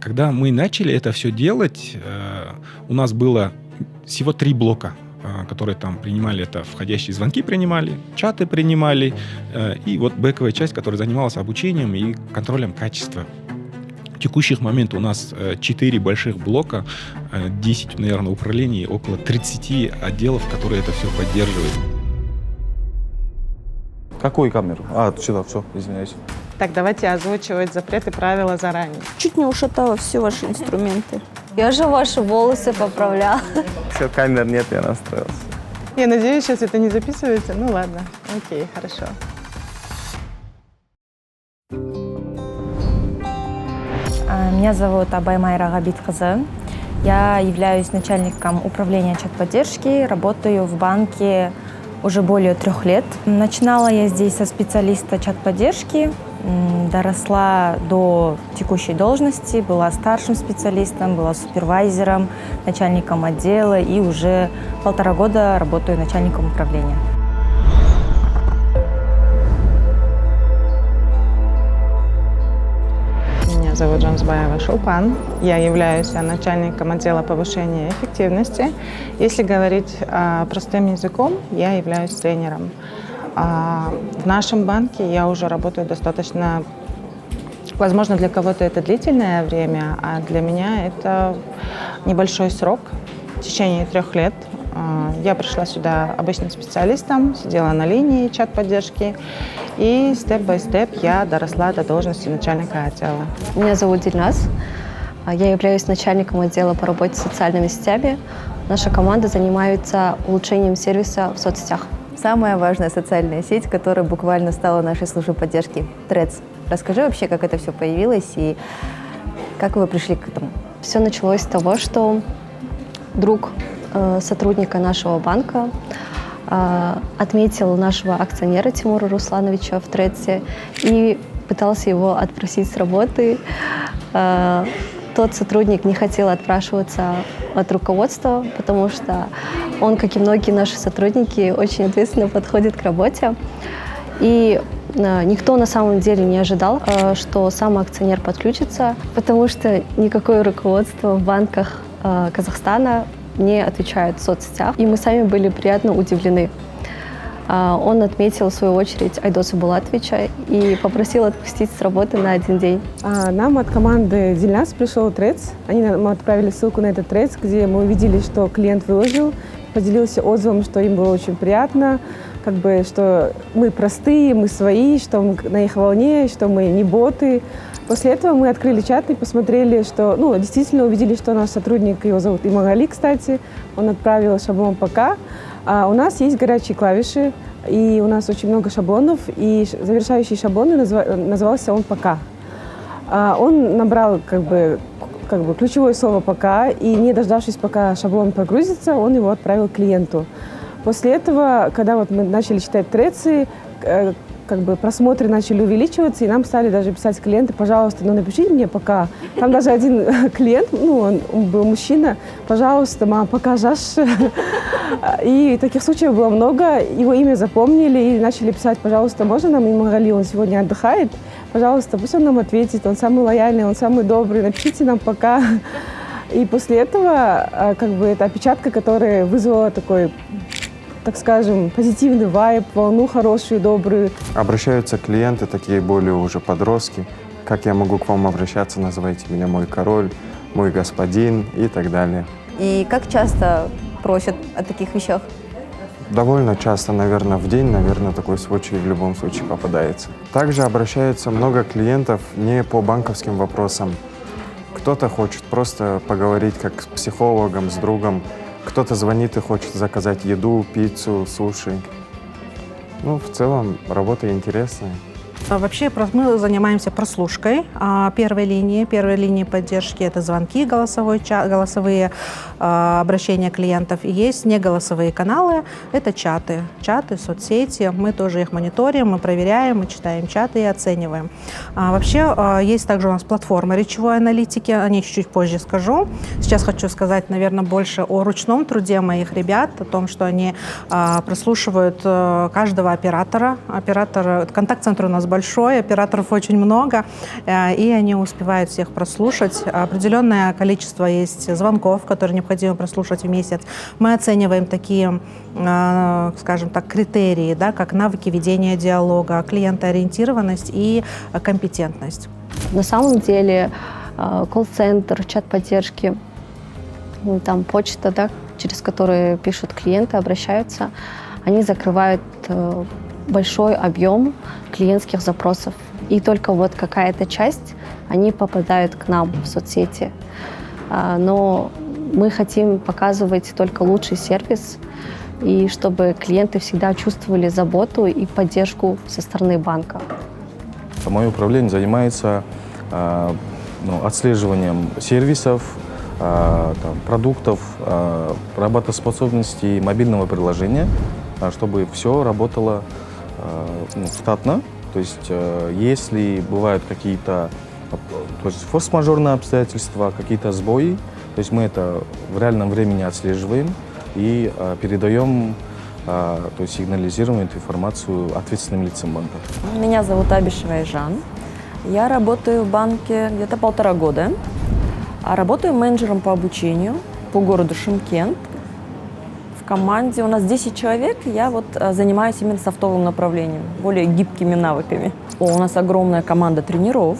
Когда мы начали это все делать, у нас было всего 3 блока, которые там принимали это входящие звонки принимали, чаты принимали, и вот бэковая часть, которая занималась обучением и контролем качества. В текущих момент у нас 4 больших блока, 10, наверное, управлений, около 30 отделов, которые это все поддерживают. Какую камеру? Сюда, все, извиняюсь. Так, давайте озвучивать запреты, правила заранее. Чуть не ушатала все ваши инструменты. Я же ваши волосы поправляла. Все, камер нет, я настроился. Я надеюсь, сейчас это не записывается. Ну ладно, окей, хорошо. Меня зовут Абаймайра Габиткызы. Я являюсь начальником управления чат-поддержки, работаю в банке уже более 3 лет. Начинала я здесь со специалиста чат-поддержки, доросла до текущей должности, была старшим специалистом, была супервайзером, начальником отдела и уже 1,5 года работаю начальником управления. Меня зовут Джамсбаева Шолпан. Я являюсь начальником отдела повышения эффективности. Если говорить простым языком, я являюсь тренером. В нашем банке я уже работаю достаточно, возможно, для кого-то это длительное время, а для меня это небольшой срок, в течение 3 лет. Я пришла сюда обычным специалистом, сидела на линии чат-поддержки, и степ-бай-степ я доросла до должности начальника отдела. Меня зовут Дильназ. Я являюсь начальником отдела по работе с социальными сетями. Наша команда занимается улучшением сервиса в соцсетях. Самая важная социальная сеть, которая буквально стала нашей службой поддержки — Threads. Расскажи вообще, как это все появилось и как вы пришли к этому? Все началось с того, что друг сотрудника нашего банка отметил нашего акционера Тимура Руслановича в Threads и пытался его отпросить с работы. Тот сотрудник не хотел отпрашиваться от руководства, потому что он, как и многие наши сотрудники, очень ответственно подходит к работе. И никто на самом деле не ожидал, что сам акционер подключится, потому что никакое руководство в банках Казахстана не отвечает в соцсетях. И мы сами были приятно удивлены. Он отметил, в свою очередь, Айдоса Булатовича и попросил отпустить с работы на 1 день. Нам от команды Дильназ пришел Threads. Они нам отправили ссылку на этот Threads, где мы увидели, что клиент выложил, поделился отзывом, что им было очень приятно, что мы простые, мы свои, что мы на их волне, что мы не боты. После этого мы открыли чат и посмотрели, что, действительно увидели, что наш сотрудник, его зовут Имагали, кстати, он отправил шаблон ПК. У нас есть горячие клавиши, и у нас очень много шаблонов, и завершающий шаблон назывался он ПК. Он набрал ключевое слово ПК, и не дождавшись, пока шаблон прогрузится, он его отправил клиенту. После этого, когда мы начали читать трецы, просмотры начали увеличиваться, и нам стали даже писать клиенты: пожалуйста, напишите мне пока. Там даже один клиент, он был мужчина: пожалуйста, мам, пока жаш. И таких случаев было много. Его имя запомнили и начали писать: пожалуйста, можно нам Имагали, он сегодня отдыхает, пожалуйста, пусть он нам ответит, он самый лояльный, он самый добрый, напишите нам пока. И после этого эта опечатка, которая вызвала такой, так скажем, позитивный вайб, волну хорошую, добрую. Обращаются клиенты, такие более уже подростки: как я могу к вам обращаться, называйте меня мой король, мой господин и так далее. И как часто просят о таких вещах? Довольно часто, наверное, в день, такой случай в любом случае попадается. Также обращаются много клиентов не по банковским вопросам. Кто-то хочет просто поговорить как с психологом, с другом. Кто-то звонит и хочет заказать еду, пиццу, суши. В целом, работа интересная. Вообще мы занимаемся прослушкой первой линии поддержки. Это звонки, голосовые обращения клиентов. И есть неголосовые каналы, это чаты, соцсети. Мы тоже их мониторим, мы проверяем, мы читаем чаты и оцениваем. Вообще есть также у нас платформа речевой аналитики, о ней чуть-чуть позже скажу. Сейчас хочу сказать, наверное, больше о ручном труде моих ребят, о том, что они прослушивают каждого оператора. Контакт-центр у нас большой, большой, операторов очень много, и они успевают всех прослушать. Определенное количество есть звонков, которые необходимо прослушать в месяц. Мы оцениваем такие, скажем так, критерии, да, как навыки ведения диалога, клиентоориентированность и компетентность. На самом деле колл-центр, чат поддержки, там почта, да, через которые пишут клиенты, обращаются, они закрывают большой объем клиентских запросов. И только вот какая-то часть, они попадают к нам в соцсети. Но мы хотим показывать только лучший сервис, и чтобы клиенты всегда чувствовали заботу и поддержку со стороны банка. Мое управление занимается отслеживанием сервисов, продуктов, работоспособности мобильного приложения, чтобы все работало штатно. То есть если бывают какие-то форс-мажорные обстоятельства, какие-то сбои, то есть мы это в реальном времени отслеживаем и передаем, то есть сигнализируем эту информацию ответственным лицам банка. Меня зовут Абишева Айжан. Я работаю в банке где-то 1,5 года. Работаю менеджером по обучению по городу Шымкент. В команде у нас 10 человек. Я занимаюсь именно софтовым направлением, более гибкими навыками. У нас огромная команда тренеров,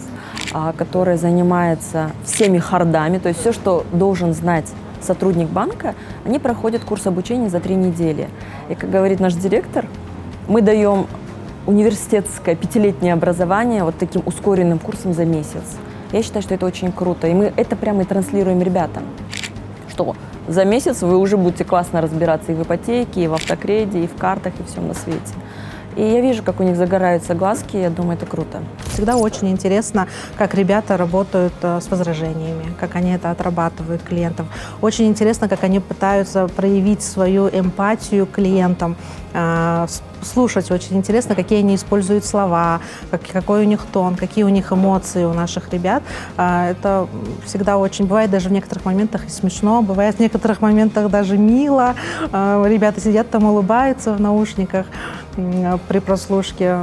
которая занимается всеми хардами, то есть все, что должен знать сотрудник банка, они проходят курс обучения за 3 недели. И, как говорит наш директор, мы даем университетское 5-летнее образование вот таким ускоренным курсом за месяц. Я считаю, что это очень круто. И мы это прямо и транслируем ребятам, что за месяц вы уже будете классно разбираться и в ипотеке, и в автокреде, и в картах, и всем на свете. И я вижу, как у них загораются глазки, и я думаю, это круто. Всегда очень интересно, как ребята работают с возражениями, как они это отрабатывают клиентов. Очень интересно, как они пытаются проявить свою эмпатию к клиентам, слушать. Очень интересно, какие они используют слова, какой у них тон, какие у них эмоции у наших ребят. Это всегда очень... Бывает даже в некоторых моментах и смешно, бывает в некоторых моментах даже мило. Ребята сидят там, улыбаются в наушниках при прослушке.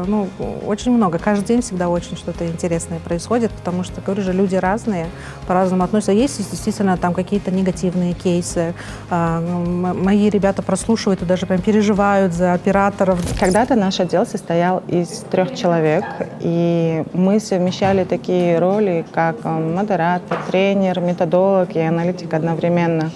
Очень много. Каждый день всегда очень что-то интересное происходит, потому что, говорю же, люди разные, по-разному относятся. Есть действительно там какие-то негативные кейсы. Мои ребята прослушивают и даже прям переживают за операторов. Когда-то наш отдел состоял из 3 человек, и мы совмещали такие роли, как модератор, тренер, методолог и аналитик одновременно.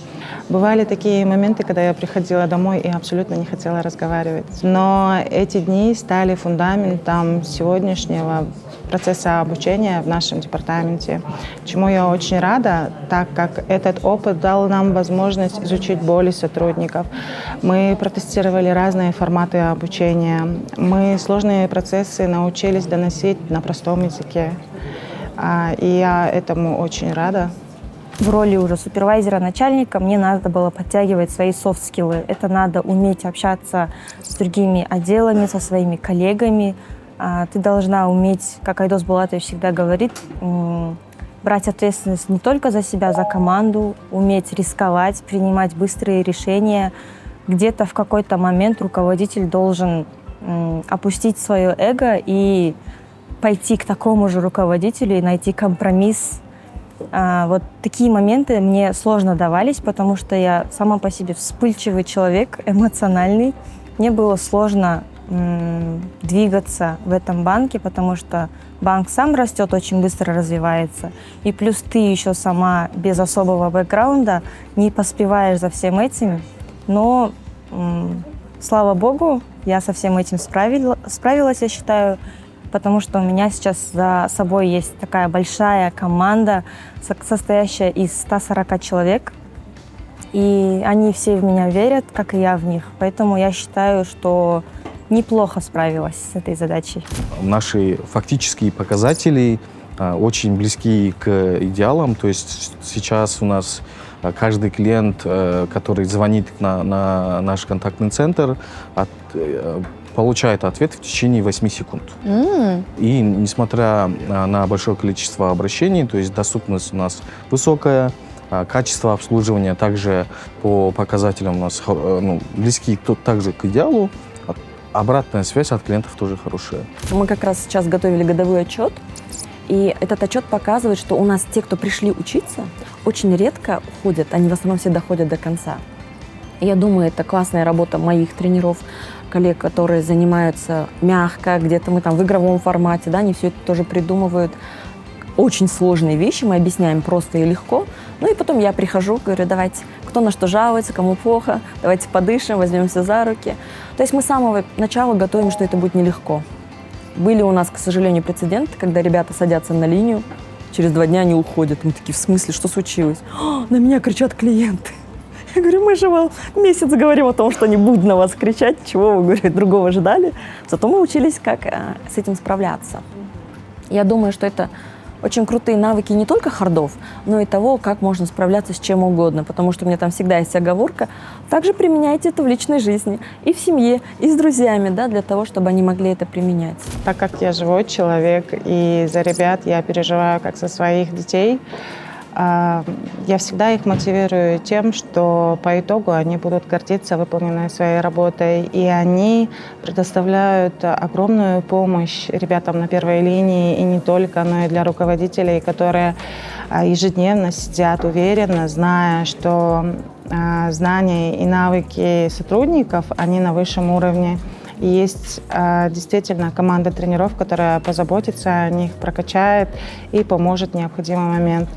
Бывали такие моменты, когда я приходила домой и абсолютно не хотела разговаривать. Но эти дни стали фундаментом сегодняшнего процесса обучения в нашем департаменте, чему я очень рада, так как этот опыт дал нам возможность изучить боли сотрудников. Мы протестировали разные форматы обучения. Мы сложные процессы научились доносить на простом языке. И я этому очень рада. В роли уже супервайзера, начальника мне надо было подтягивать свои софт-скиллы. Это надо уметь общаться с другими отделами, со своими коллегами. Ты должна уметь, как Айдос Булатович всегда говорит, брать ответственность не только за себя, за команду, уметь рисковать, принимать быстрые решения. Где-то в какой-то момент руководитель должен опустить свое эго и пойти к такому же руководителю и найти компромисс. Вот такие моменты мне сложно давались, потому что я сама по себе вспыльчивый человек, эмоциональный. Мне было сложно двигаться в этом банке, потому что банк сам растет, очень быстро развивается. И плюс ты еще сама без особого бэкграунда не поспеваешь за всем этим. Но, слава богу, я со всем этим справилась, я считаю, потому что у меня сейчас за собой есть такая большая команда, состоящая из 140 человек. И они все в меня верят, как и я в них. Поэтому я считаю, что неплохо справилась с этой задачей. Наши фактические показатели очень близки к идеалам. То есть сейчас у нас каждый клиент, который звонит на наш контактный центр, получает ответ в течение 8 секунд. И несмотря на большое количество обращений, то есть доступность у нас высокая, качество обслуживания также по показателям у нас близки также к идеалу. обратная связь от клиентов тоже хорошая. Мы как раз сейчас готовили годовой отчет, и этот отчет показывает, что у нас те, кто пришли учиться, очень редко уходят, они в основном все доходят до конца. И я думаю, это классная работа моих тренеров, коллег, которые занимаются мягко, где-то мы там в игровом формате, да, они все это тоже придумывают. Очень сложные вещи мы объясняем просто и легко. Ну и потом я прихожу, говорю, давайте, кто на что жалуется, кому плохо, давайте подышим, возьмемся за руки. То есть мы с самого начала готовим, что это будет нелегко. Были у нас, к сожалению, прецеденты, когда ребята садятся на линию, через 2 дня они уходят. Мы такие, в смысле, что случилось? На меня кричат клиенты. Я говорю, мы же вам месяц говорим о том, что не будут на вас кричать, чего вы, говорю, другого ждали. Зато мы учились, как с этим справляться. Я думаю, что это очень крутые навыки не только хардов, но и того, как можно справляться с чем угодно, потому что у меня там всегда есть оговорка. Также применяйте это в личной жизни, и в семье, и с друзьями, да, для того, чтобы они могли это применять. Так как я живой человек, и за ребят я переживаю как за своих детей, я всегда их мотивирую тем, что по итогу они будут гордиться выполненной своей работой, и они предоставляют огромную помощь ребятам на первой линии, и не только, но и для руководителей, которые ежедневно сидят уверенно, зная, что знания и навыки сотрудников, они на высшем уровне. И есть действительно команда тренеров, которая позаботится о них, прокачает и поможет в необходимый момент.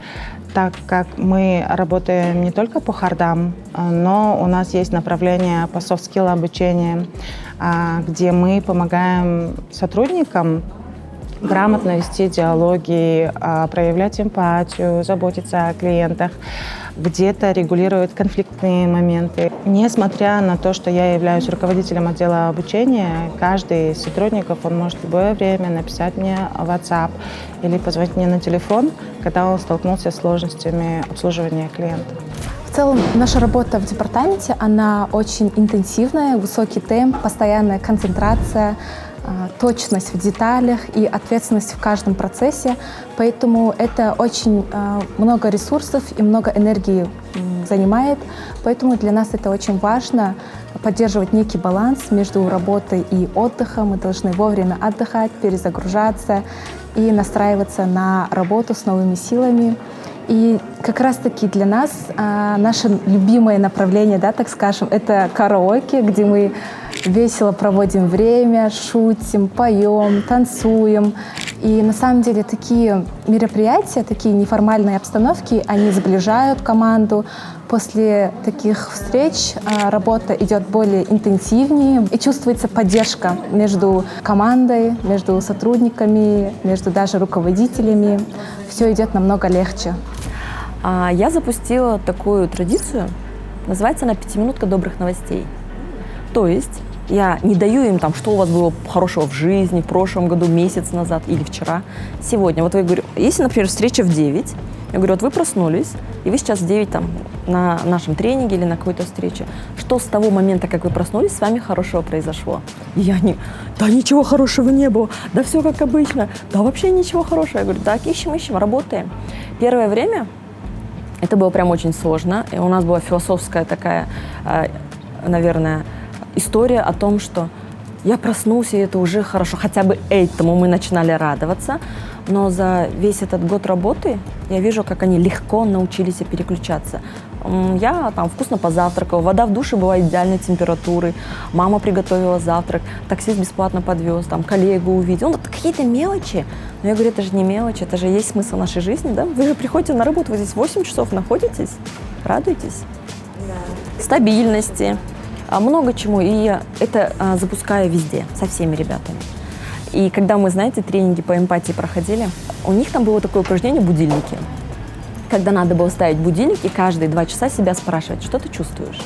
Так как мы работаем не только по хардам, но у нас есть направление по soft-skill обучению, где мы помогаем сотрудникам грамотно вести диалоги, проявлять эмпатию, заботиться о клиентах, где-то регулировать конфликтные моменты. Несмотря на то, что я являюсь руководителем отдела обучения, каждый из сотрудников, он может в любое время написать мне в WhatsApp или позвонить мне на телефон, когда он столкнулся с сложностями обслуживания клиентов. В целом, наша работа в департаменте, она очень интенсивная, высокий темп, постоянная концентрация, точность в деталях и ответственность в каждом процессе. Поэтому это очень много ресурсов и много энергии занимает. Поэтому для нас это очень важно поддерживать некий баланс между работой и отдыхом. Мы должны вовремя отдыхать, перезагружаться и настраиваться на работу с новыми силами. И как раз-таки для нас наше любимое направление, да, так скажем, это караоке, где мы весело проводим время, шутим, поем, танцуем. И на самом деле такие мероприятия, такие неформальные обстановки, они сближают команду. После таких встреч работа идет более интенсивнее и чувствуется поддержка между командой, между сотрудниками, между даже руководителями. Все идет намного легче. Я запустила такую традицию, называется она «5-минутка добрых новостей». То есть я не даю им там, что у вас было хорошего в жизни, в прошлом году, месяц назад или вчера. Сегодня, вот я говорю, если, например, встреча в 9, я говорю, вот вы проснулись, и вы сейчас в 9 там, на нашем тренинге или на какой-то встрече. Что с того момента, как вы проснулись, с вами хорошего произошло? И я не, да ничего хорошего не было, да все как обычно, да вообще ничего хорошего. Я говорю, так, ищем, работаем. Первое время это было прям очень сложно, и у нас была философская такая, наверное, история о том, что я проснулся, и это уже хорошо. Хотя бы этому мы начинали радоваться. Но за весь этот год работы я вижу, как они легко научились переключаться. Я там вкусно позавтракала, вода в душе была идеальной температуры, мама приготовила завтрак, таксист бесплатно подвез, там коллегу увидел. Ну, какие-то мелочи. Но я говорю, это же не мелочи, это же есть смысл нашей жизни, да? Вы же приходите на работу, вы здесь 8 часов находитесь, радуйтесь. Да. Стабильности. Много чему, и я это запускаю везде, со всеми ребятами. И когда мы, знаете, тренинги по эмпатии проходили, у них там было такое упражнение «Будильники». Когда надо было ставить будильник и каждые 2 часа себя спрашивать, что ты чувствуешь.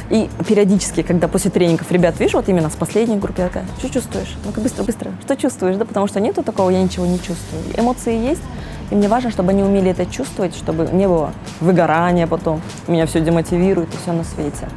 И периодически, когда после тренингов ребят вижу, вот именно с последней группы, я такая, что чувствуешь? Ну-ка быстро, что чувствуешь? Да, потому что нету такого, я ничего не чувствую. Эмоции есть, и мне важно, чтобы они умели это чувствовать, чтобы не было выгорания потом, меня все демотивирует и все на свете.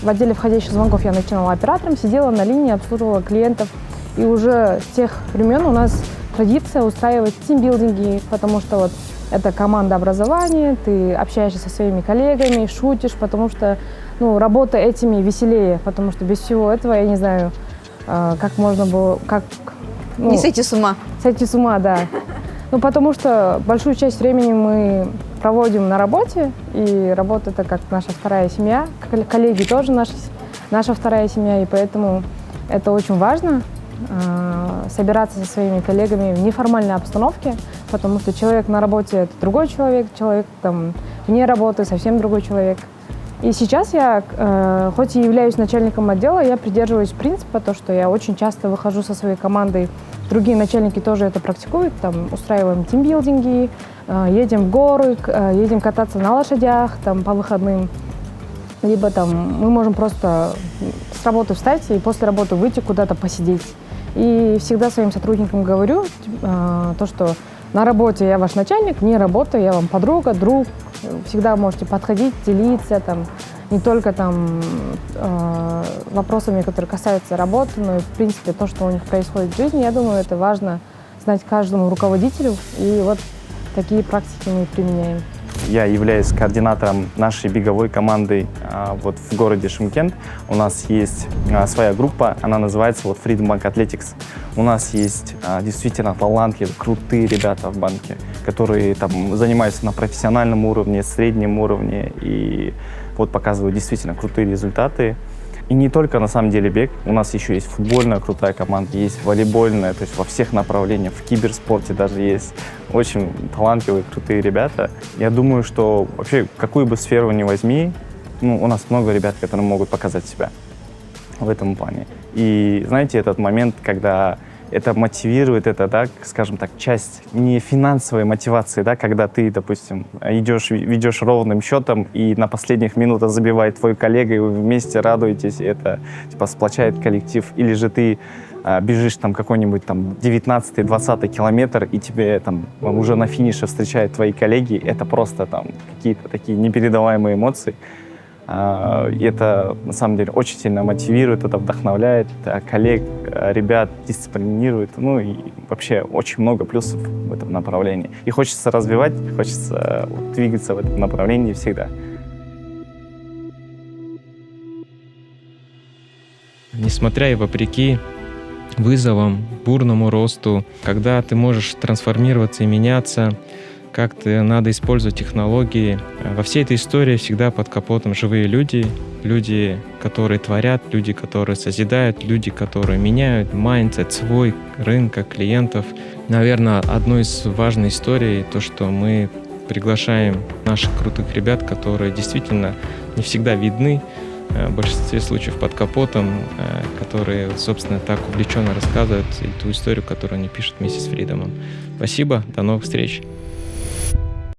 В отделе входящих звонков я начинала оператором, сидела на линии, обслуживала клиентов. И уже с тех времен у нас традиция устраивать тимбилдинги, потому что вот это команда образования, ты общаешься со своими коллегами, шутишь, потому что работа этими веселее, потому что без всего этого, я не знаю, как можно было... Не сойти с ума. Сойти с ума, да. Потому что большую часть времени мы проводим на работе, и работа — это как наша вторая семья. Коллеги тоже наша вторая семья, и поэтому это очень важно собираться со своими коллегами в неформальной обстановке, потому что человек на работе — это другой человек там вне работы — совсем другой человек. И сейчас я, хоть и являюсь начальником отдела, я придерживаюсь принципа, что я очень часто выхожу со своей командой. Другие начальники тоже это практикуют. Там устраиваем тимбилдинги, едем в горы, едем кататься на лошадях там, по выходным. Либо там мы можем просто с работы встать и после работы выйти куда-то посидеть. И всегда своим сотрудникам говорю что на работе я ваш начальник, не работа, я вам подруга, друг. Всегда можете подходить, делиться, там, не только там, вопросами, которые касаются работы, но и, в принципе, то, что у них происходит в жизни. Я думаю, это важно знать каждому руководителю. И вот такие практики мы применяем. Я являюсь координатором нашей беговой команды вот в городе Шымкент. У нас есть своя группа, она называется Freedom Bank Athletics. У нас есть действительно талантливые, крутые ребята в банке, которые там занимаются на профессиональном уровне, среднем уровне и вот показывают действительно крутые результаты. И не только на самом деле бег, у нас еще есть футбольная крутая команда, есть волейбольная, то есть во всех направлениях, в киберспорте даже есть очень талантливые, крутые ребята. Я думаю, что вообще какую бы сферу ни возьми, у нас много ребят, которые могут показать себя в этом плане. И знаете, этот момент, когда это мотивирует, это, да, скажем так, часть не финансовой мотивации, да, когда ты, допустим, ведешь ровным счетом, и на последних минутах забивает твой коллега, и вы вместе радуетесь, и это типа сплочает коллектив. Или же ты бежишь там какой-нибудь там 19-20 километр, и тебе там уже на финише встречают твои коллеги, это просто там какие-то такие непередаваемые эмоции. И это, на самом деле, очень сильно мотивирует, это вдохновляет коллег, ребят, дисциплинирует. И вообще очень много плюсов в этом направлении. И хочется развивать, хочется двигаться в этом направлении всегда. Несмотря и вопреки вызовам, бурному росту, когда ты можешь трансформироваться и меняться, как-то надо использовать технологии. Во всей этой истории всегда под капотом живые люди, люди, которые творят, люди, которые созидают, люди, которые меняют майндсет свой, рынка, клиентов. Наверное, одной из важных историй то, что мы приглашаем наших крутых ребят, которые действительно не всегда видны, в большинстве случаев под капотом, которые, собственно, так увлеченно рассказывают и ту историю, которую они пишут вместе с Фридомом. Спасибо, до новых встреч!